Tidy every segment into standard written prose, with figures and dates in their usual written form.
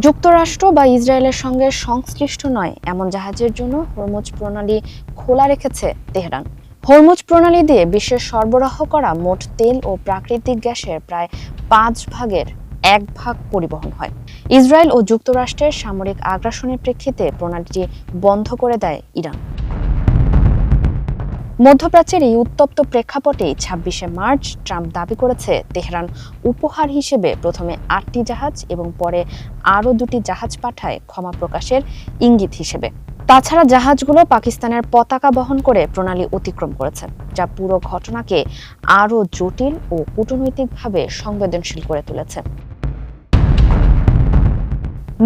যুক্তরাষ্ট্র বা ইসরায়েলের সঙ্গে সংশ্লিষ্ট নয় এমন জাহাজের জন্য হরমুজ প্রণালী খোলা রেখেছে তেহরান। হরমুজ প্রণালী দিয়ে বিশ্বের সরবরাহ করা মোট তেল ও প্রাকৃতিক গ্যাসের প্রায় 1/5 পরিবহন হয়। ইসরায়েল ও যুক্তরাষ্ট্রের সামরিক আগ্রাসনের প্রেক্ষিতে প্রণালীটি বন্ধ করে দেয় ইরান। মধ্যপ্রাচ্যের এই উত্তপ্ত প্রেক্ষাপটে 26শে মার্চ ট্রাম্প দাবি করেছে তেহরান উপহার হিসেবে প্রথমে 8টি জাহাজ এবং পরে আরও 2টি জাহাজ পাঠায় ক্ষমা প্রকাশের ইঙ্গিত হিসেবে। তাছাড়া জাহাজগুলো পাকিস্তানের পতাকা বহন করে প্রণালী অতিক্রম করেছে, যা পুরো ঘটনাকে আরও জটিল ও কূটনৈতিকভাবে সংবেদনশীল করে তুলেছে।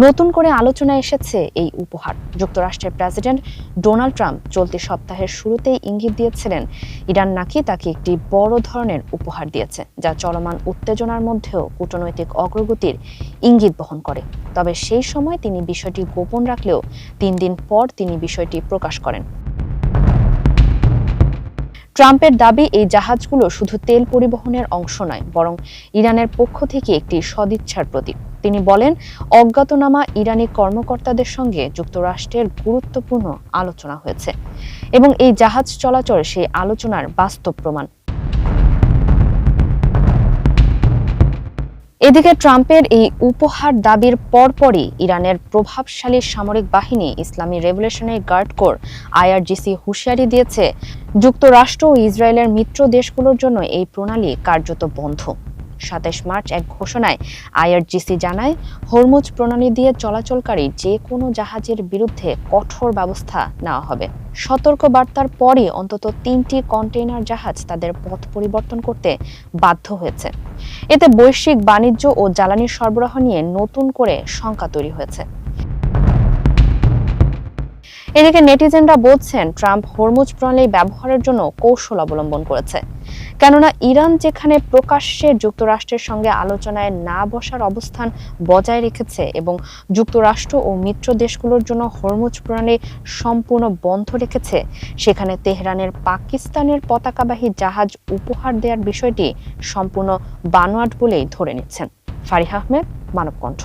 নতুন করে আলোচনায় এসেছে এই উপহার। যুক্তরাষ্ট্রের প্রেসিডেন্ট ডোনাল্ড ট্রাম্প চলতি সপ্তাহের শুরুতেই ইঙ্গিত দিয়েছিলেন ইরান নাকি তাকে একটি বড় ধরনের উপহার দিয়েছে, যা চলমান উত্তেজনার মধ্যেও কূটনৈতিক অগ্রগতির ইঙ্গিত বহন করে। তবে সেই সময় তিনি বিষয়টি গোপন রাখলেও 3 দিন পর তিনি বিষয়টি প্রকাশ করেন। ট্রাম্পের দাবি এই জাহাজগুলো শুধু তেল পরিবহনের অংশ নয়, বরং ইরানের পক্ষ থেকে একটি সদিচ্ছার প্রতীক। তিনি বলেন, অজ্ঞাতনামা ইরানি কর্মকর্তাদের সঙ্গে যুক্তরাষ্ট্রের গুরুত্বপূর্ণ আলোচনা হয়েছে এবং এই জাহাজ চলাচল সেই আলোচনার বাস্তব প্রমাণ। এদিকে ট্রাম্পের এই উপহার দাবির পরপরই ইরানের প্রভাবশালী সামরিক বাহিনী ইসলামী রেভলিউশনারি গার্ড কোর IRGC হুঁশিয়ারি দিয়েছে, যুক্তরাষ্ট্র ও ইসরায়েলের মিত্র দেশগুলোর জন্য এই প্রণালী কার্যত বন্ধ। 27 মার্চ এক ঘোষণায় IRGC জানায়, হরমুজ প্রণালী দিয়ে চলাচলকারী যে কোনো জাহাজের বিরুদ্ধে কঠোর ব্যবস্থা নেওয়া হবে। সতর্ক বার্তার পরই অন্তত 3টি কন্টেইনার জাহাজ তাদের পথ পরিবর্তন করতে বাধ্য হয়েছে। এতে বৈশ্বিক বাণিজ্য ও জ্বালানি সরবরাহ নিয়ে নতুন করে শঙ্কা তৈরি হয়েছে। এদিকে নেটিজেনরা বলছেন, ট্রাম্প হরমুজ প্রণালী ব্যবহারের জন্য কৌশল অবলম্বন করেছে, কেননা ইরান যেখানে প্রকাশ্যে যুক্তরাষ্ট্রের সঙ্গে আলোচনায় না বসার অবস্থান বজায় রেখেছে এবং যুক্তরাষ্ট্র ও মিত্র দেশগুলোর জন্য হরমুজ প্রণালী সম্পূর্ণ বন্ধ রেখেছে, সেখানে তেহরানের পাকিস্তানের পতাকাবাহী জাহাজ উপহার দেওয়ার বিষয়টি সম্পূর্ণ বানোয়াট বলেই ধরে নিচ্ছেন। ফারিহা আহমেদ, মানবকণ্ঠ।